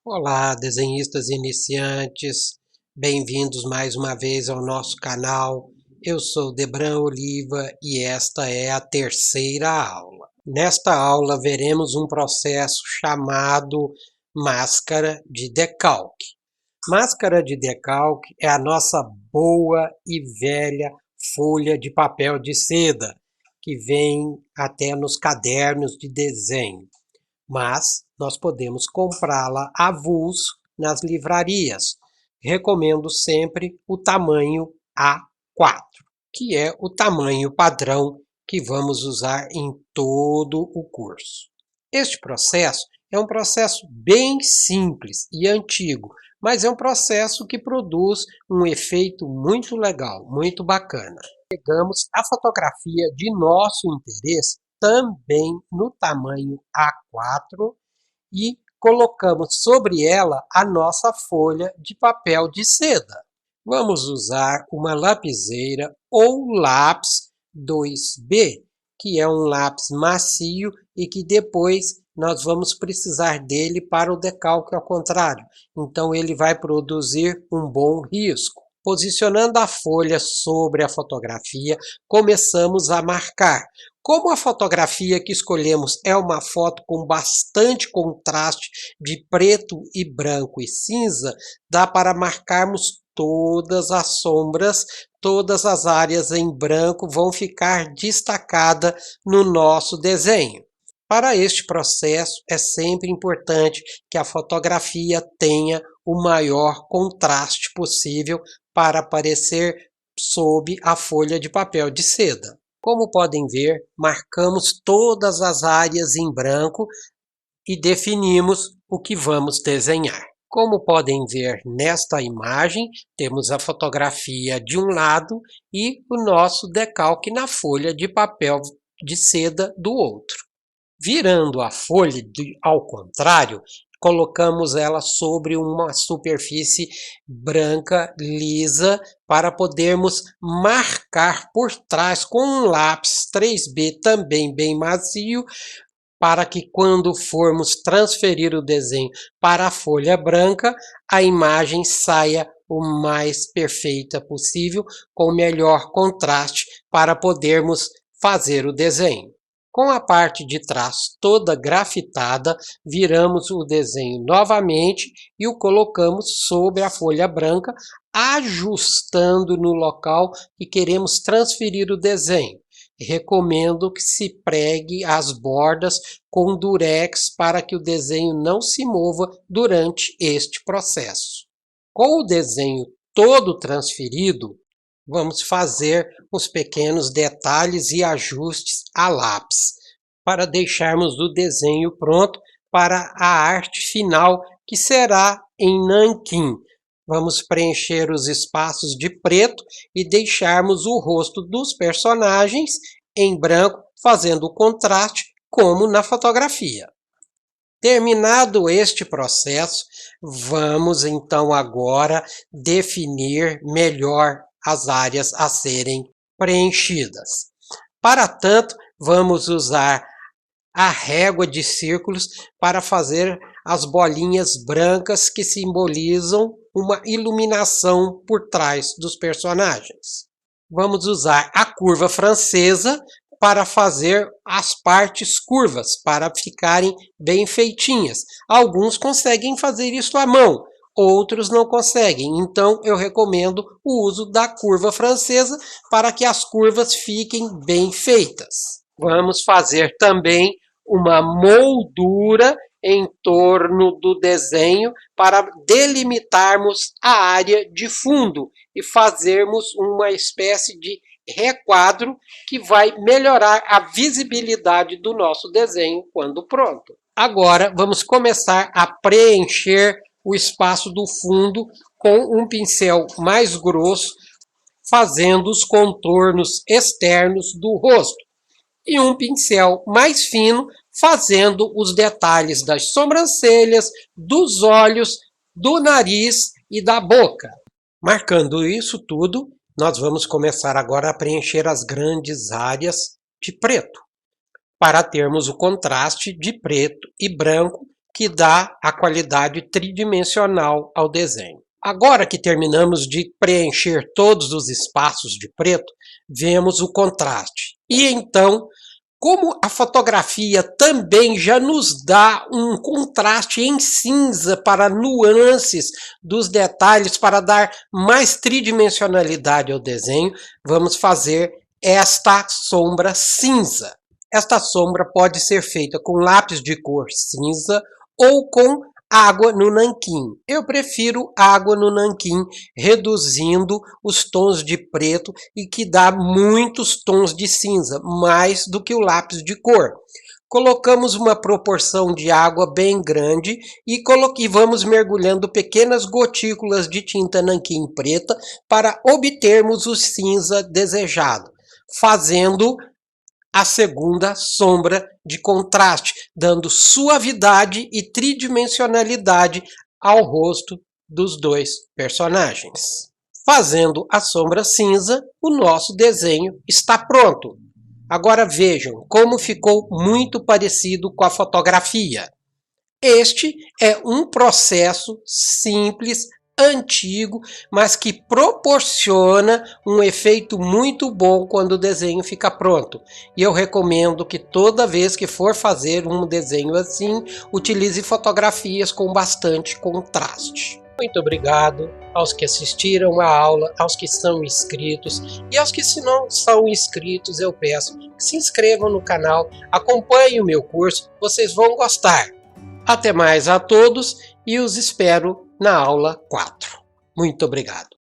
Olá, desenhistas iniciantes, bem-vindos mais uma vez ao nosso canal. Eu sou Debran Oliva e esta é a terceira aula. Nesta aula veremos um processo chamado máscara de decalque. Máscara de decalque é a nossa boa e velha folha de papel de seda, que vem até nos cadernos de desenho. Mas nós podemos comprá-la avulso nas livrarias. Recomendo sempre o tamanho A4, que é o tamanho padrão que vamos usar em todo o curso. Este processo é um processo bem simples e antigo, mas é um processo que produz um efeito muito legal, muito bacana. Pegamos a fotografia de nosso interesse também no tamanho A4 e colocamos sobre ela a nossa folha de papel de seda. Vamos usar uma lapiseira ou lápis 2B, que é um lápis macio e que depois nós vamos precisar dele para o decalque ao contrário. Então ele vai produzir um bom risco. Posicionando a folha sobre a fotografia, começamos a marcar. Como a fotografia que escolhemos é uma foto com bastante contraste de preto e branco e cinza, dá para marcarmos todas as sombras, todas as áreas em branco vão ficar destacadas no nosso desenho. Para este processo, é sempre importante que a fotografia tenha o maior contraste possível para aparecer sob a folha de papel de seda. Como podem ver, marcamos todas as áreas em branco e definimos o que vamos desenhar. Como podem ver nesta imagem, temos a fotografia de um lado e o nosso decalque na folha de papel de seda do outro. Virando a folha ao contrário, colocamos ela sobre uma superfície branca lisa para podermos marcar por trás com um lápis 3B também bem macio, para que quando formos transferir o desenho para a folha branca, a imagem saia o mais perfeita possível, com o melhor contraste para podermos fazer o desenho. Com a parte de trás toda grafitada, viramos o desenho novamente e o colocamos sobre a folha branca, ajustando no local que queremos transferir o desenho. Recomendo que se pregue as bordas com durex para que o desenho não se mova durante este processo. Com o desenho todo transferido, vamos fazer os pequenos detalhes e ajustes a lápis, para deixarmos o desenho pronto para a arte final, que será em nanquim. Vamos preencher os espaços de preto e deixarmos o rosto dos personagens em branco, fazendo o contraste como na fotografia. Terminado este processo, vamos então agora definir melhor as áreas a serem preenchidas. Para tanto, vamos usar a régua de círculos para fazer as bolinhas brancas que simbolizam uma iluminação por trás dos personagens. Vamos usar a curva francesa para fazer as partes curvas, para ficarem bem feitinhas. Alguns conseguem fazer isso à mão, outros não conseguem. Então eu recomendo o uso da curva francesa para que as curvas fiquem bem feitas. Vamos fazer também uma moldura em torno do desenho para delimitarmos a área de fundo e fazermos uma espécie de requadro que vai melhorar a visibilidade do nosso desenho quando pronto. Agora vamos começar a preencher o espaço do fundo com um pincel mais grosso, fazendo os contornos externos do rosto, e um pincel mais fino, fazendo os detalhes das sobrancelhas, dos olhos, do nariz e da boca. Marcando isso tudo, nós vamos começar agora a preencher as grandes áreas de preto, para termos o contraste de preto e branco que dá a qualidade tridimensional ao desenho. Agora que terminamos de preencher todos os espaços de preto, vemos o contraste. E então, como a fotografia também já nos dá um contraste em cinza para nuances dos detalhes, para dar mais tridimensionalidade ao desenho, vamos fazer esta sombra cinza. Esta sombra pode ser feita com lápis de cor cinza ou com água no nanquim. Eu prefiro água no nanquim, reduzindo os tons de preto e que dá muitos tons de cinza, mais do que o lápis de cor. Colocamos uma proporção de água bem grande e vamos mergulhando pequenas gotículas de tinta nanquim preta para obtermos o cinza desejado, fazendo a segunda sombra de contraste, dando suavidade e tridimensionalidade ao rosto dos dois personagens. Fazendo a sombra cinza, o nosso desenho está pronto. Agora vejam como ficou muito parecido com a fotografia. Este é um processo simples, antigo, mas que proporciona um efeito muito bom quando o desenho fica pronto. E eu recomendo que toda vez que for fazer um desenho assim, utilize fotografias com bastante contraste. Muito obrigado aos que assistiram a aula, aos que são inscritos e aos que se não são inscritos, eu peço que se inscrevam no canal, acompanhem o meu curso, vocês vão gostar. Até mais a todos e os espero na aula 4. Muito obrigado.